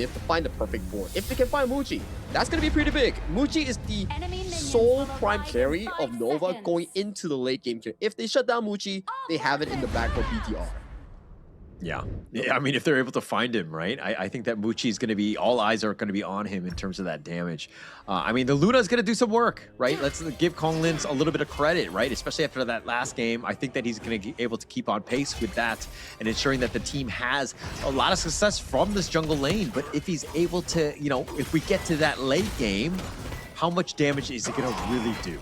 to find the perfect board. If they can find Muji, that's going to be pretty big. Muji is the sole prime carry of Nova going into the late game here. If they shut down Muji, they have it in the back for BTR. Yeah. I mean, if they're able to find him, right? I think that Muchi is going to be, all eyes are going to be on him in terms of that damage. I mean, the Luna is going to do some work, right? Let's give Konglin a little bit of credit, right? Especially after that last game. I think that he's going to be able to keep on pace with that and ensuring that the team has a lot of success from this jungle lane. But if he's able to, you know, if we get to that late game, how much damage is it going to really do?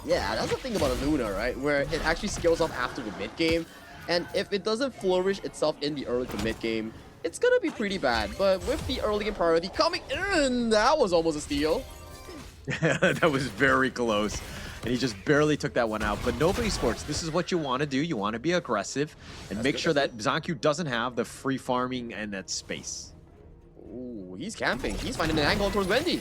Yeah, that's the thing about a Luna, right? Where it actually scales off after the mid game. And if it doesn't flourish itself in the early to mid game, it's gonna be pretty bad. But with the early game priority coming in, that was almost a steal. That was very close. And he just barely took that one out. But Nova Esports, this is what you want to do. You want to be aggressive and make sure that ZonQ doesn't have the free farming and that space. Ooh, he's camping. He's finding an angle towards Wendy.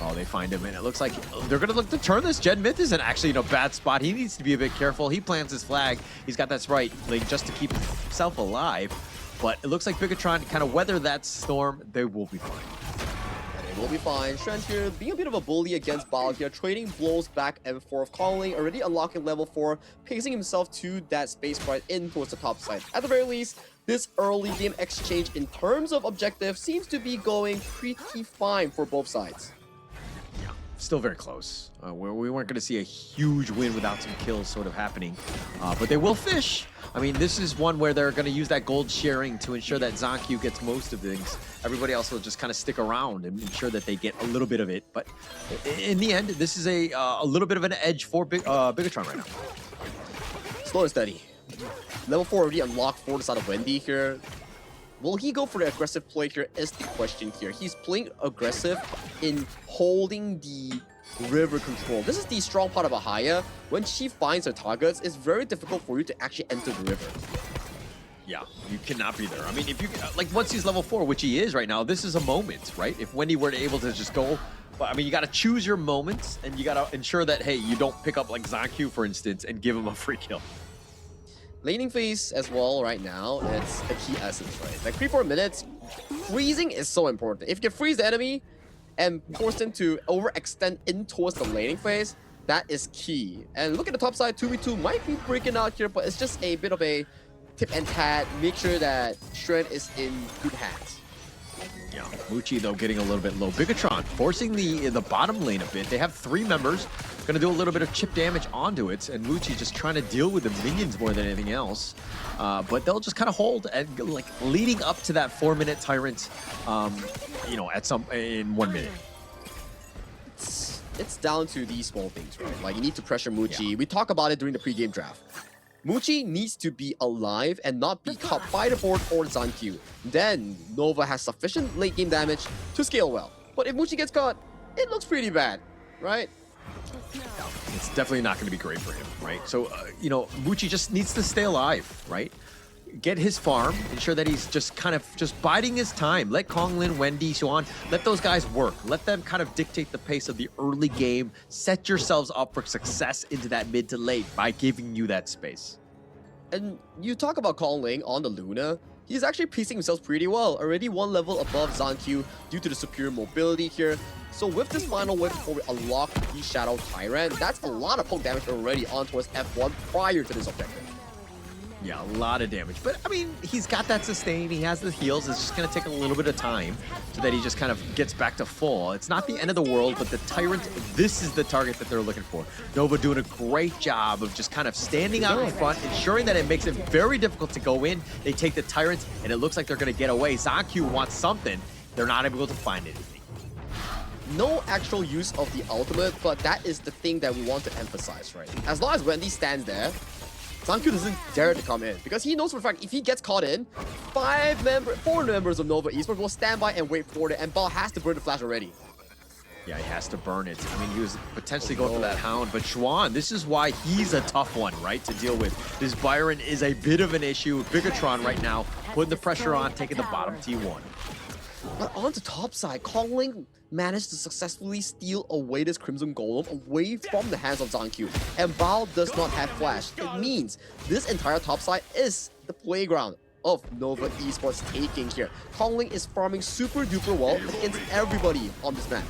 Oh, they find him, and it looks like they're going to look to turn this. Jed Myth isn't actually in a bad spot. He needs to be a bit careful. He plants his flag. He's got that right link just to keep himself alive. But it looks like Bigatron kind of weather that storm. They will be fine. And they will be fine. Shrent here being a bit of a bully against Bao here, trading blows back and forth, calling, already unlocking level 4, pacing himself to that space right in towards the top side. At the very least, this early game exchange in terms of objective seems to be going pretty fine for both sides. Still very close. We weren't going to see a huge win without some kills sort of happening. But they will fish. I mean, this is one where they're going to use that gold sharing to ensure that ZonQ gets most of things. Everybody else will just kind of stick around and ensure that they get a little bit of it. But in the end, this is a little bit of an edge for Bigatron right now. Slow and steady. Level 4 already unlocked for the side of Wendy here. Will he go for the aggressive play here is the question here. He's playing aggressive in holding the river control. This is the strong part of Ahaya. When she finds her targets, it's very difficult for you to actually enter the river. Yeah, you cannot be there. I mean, if you, like, once he's level 4, which he is right now, this is a moment, right? If Wendy were able to just go, but I mean, you got to choose your moments and you got to ensure that, hey, you don't pick up like ZonQ, for instance, and give him a free kill. Laning phase as well right now, it's a key essence, right? Like 3-4 minutes, freezing is so important. If you can freeze the enemy and force them to overextend in towards the laning phase, that is key. And look at the top side, 2v2 might be breaking out here, but it's just a bit of a tip and tat. Make sure that Shren is in good hands. Yeah, Muchi though getting a little bit low. Bigatron forcing the bottom lane a bit. They have 3 members. Going to do a little bit of chip damage onto it, and Muchi just trying to deal with the minions more than anything else. But they'll just kind of hold and like leading up to that 4-minute tyrant, you know, in 1 minute. It's down to these small things, right? Like you need to pressure Muchi. Yeah. We talked about it during the pre-game draft. Muchi needs to be alive and not be caught by the board or the ZonQ. Then Nova has sufficient late game damage to scale well. But if Muchi gets caught, it looks pretty bad, right? It's definitely not going to be great for him, right? So, you know, Muchi just needs to stay alive, right? Get his farm, ensure that he's just kind of just biding his time. Let Konglin, Wendy, Xuan, let those guys work. Let them kind of dictate the pace of the early game. Set yourselves up for success into that mid to late by giving you that space. And you talk about Konglin on the Luna. He's actually piecing himself pretty well. Already 1 level above ZonQ due to the superior mobility here. So with this final wave before we unlock the Shadow Tyrant, that's a lot of poke damage already on towards F1 prior to this objective. Yeah, a lot of damage. But, I mean, he's got that sustain. He has the heals. It's just going to take a little bit of time so that he just kind of gets back to full. It's not the end of the world, but the Tyrant, this is the target that they're looking for. Nova doing a great job of just kind of standing out in front, ensuring that it makes it very difficult to go in. They take the Tyrant, and it looks like they're going to get away. ZonQ wants something. They're not able to find anything. No actual use of the ultimate, but that is the thing that we want to emphasize, right? As long as Wendy stands there, ZonQ doesn't dare to come in because he knows for a fact if he gets caught in, 4 members of Nova Esports will stand by and wait for it, and Bao has to burn the flash already. Yeah, he has to burn it. I mean, he was potentially going for that Hound, but Xuan, this is why he's a tough one, right, to deal with. This Byron is a bit of an issue. Bigatron right now, putting the pressure on, taking the bottom T1. But on the top side, Konglin managed to successfully steal away this Crimson Golem away from the hands of ZonQ. And Bao does not have flash. It means this entire top side is the playground of Nova Esports taking here. Kongling is farming super duper well against everybody on this map.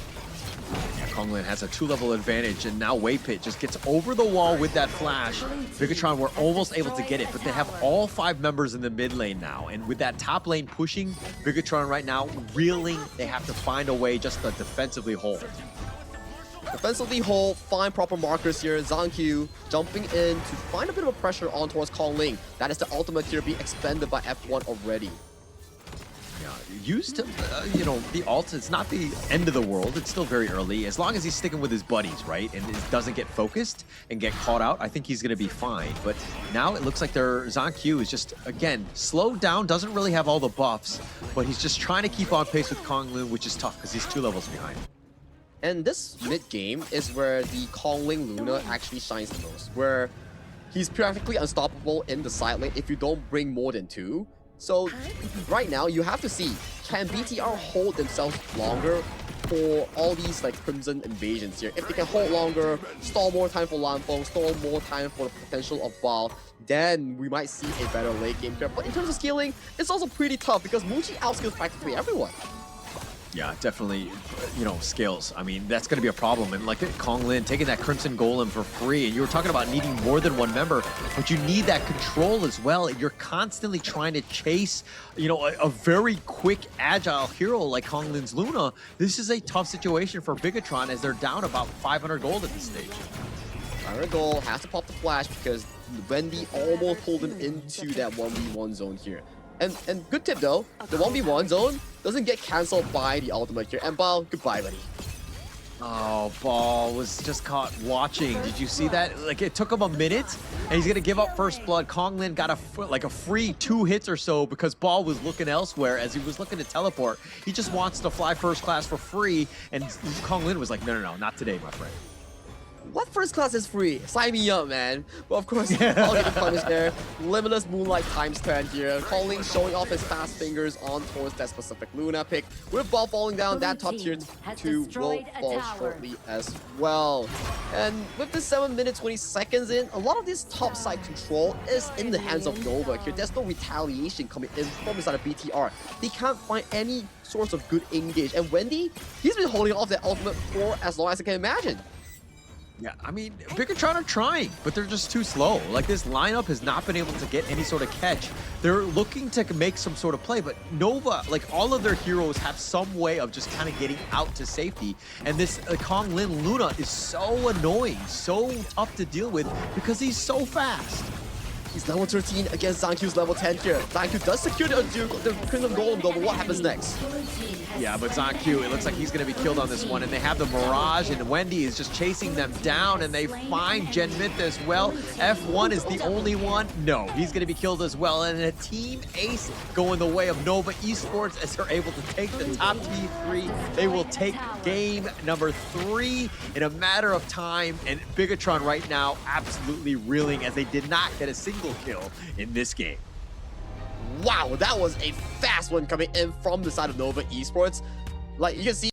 Yeah, Konglin has a 2-level advantage, and now Waypit just gets over the wall with that flash. Bigatron were almost able to get it, but they have all 5 members in the mid lane now. And with that top lane pushing, Bigatron right now reeling, they have to find a way just to defensively hold. Defensively hold, find proper markers here. Zangq jumping in to find a bit of a pressure on towards Kongling. That is the ultimate here being expended by F1 already. Yeah, used to, you know, the ult, it's not the end of the world. It's still very early. As long as he's sticking with his buddies, right? And it doesn't get focused and get caught out, I think he's going to be fine. But now it looks like their Zangq is just, again, slowed down, doesn't really have all the buffs, but he's just trying to keep on pace with Konglin, which is tough because he's 2 levels behind. And this mid-game is where the Kongling Luna actually shines the most, where he's practically unstoppable in the side lane if you don't bring more than 2. So right now, you have to see, can BTR hold themselves longer for all these like Crimson invasions here? If they can hold longer, stall more time for Lanfeng, stall more time for the potential of Bao, then we might see a better late game here. But in terms of scaling, it's also pretty tough because Muchi outskills practically everyone. Yeah, definitely, you know, scales. I mean, that's going to be a problem. And like Konglin taking that Crimson Golem for free, and you were talking about needing more than 1 member, but you need that control as well. You're constantly trying to chase, you know, a very quick, agile hero like Konglin's Luna. This is a tough situation for Bigatron as they're down about 500 gold at this stage. 500 gold, has to pop the flash because Wendy almost pulled him into that 1v1 zone here. And good tip though, the 1v1 zone doesn't get cancelled by the ultimate here. And Bao, goodbye, buddy. Oh, Ball was just caught watching. Did you see that? Like, it took him a minute, and he's gonna give up first blood. Konglin got a free 2 hits or so because Ball was looking elsewhere as he was looking to teleport. He just wants to fly first class for free, and Konglin was like, no, not today, my friend. What first class is free? Sign me up, man. But of course, I'll get punished there. Limitless Moonlight times 10 here. Kongling showing off his fast fingers on towards that specific Luna pick. With Ball falling down, that top tier 2 will fall shortly as well. And with the 7 minutes 20 seconds in, a lot of this top side control is in the hands of Nova here. There's no retaliation coming in from the side of BTR. They can't find any source of good engage. And Wendy, he's been holding off that ultimate for as long as I can imagine. Yeah, I mean, Bigatron are trying, but they're just too slow. Like, this lineup has not been able to get any sort of catch. They're looking to make some sort of play, but Nova, like, all of their heroes have some way of just kind of getting out to safety. And this Konglin Luna is so annoying, so tough to deal with because he's so fast. He's level 13 against Zangq's level 10 here. Zangq does secure the Crimson Golem though, but what happens next? Yeah, but Zangq, it looks like he's going to be killed on this one, and they have the Mirage, and Wendy is just chasing them down, and they find Gen Myth as well. F1 is the only one. No, he's going to be killed as well, and a team ace going the way of Nova Esports as they're able to take the top T3. They will take game number 3 in a matter of time, and Bigatron right now absolutely reeling as they did not get a single kill in this game. Wow, that was a fast one coming in from the side of Nova Esports. Like, you can see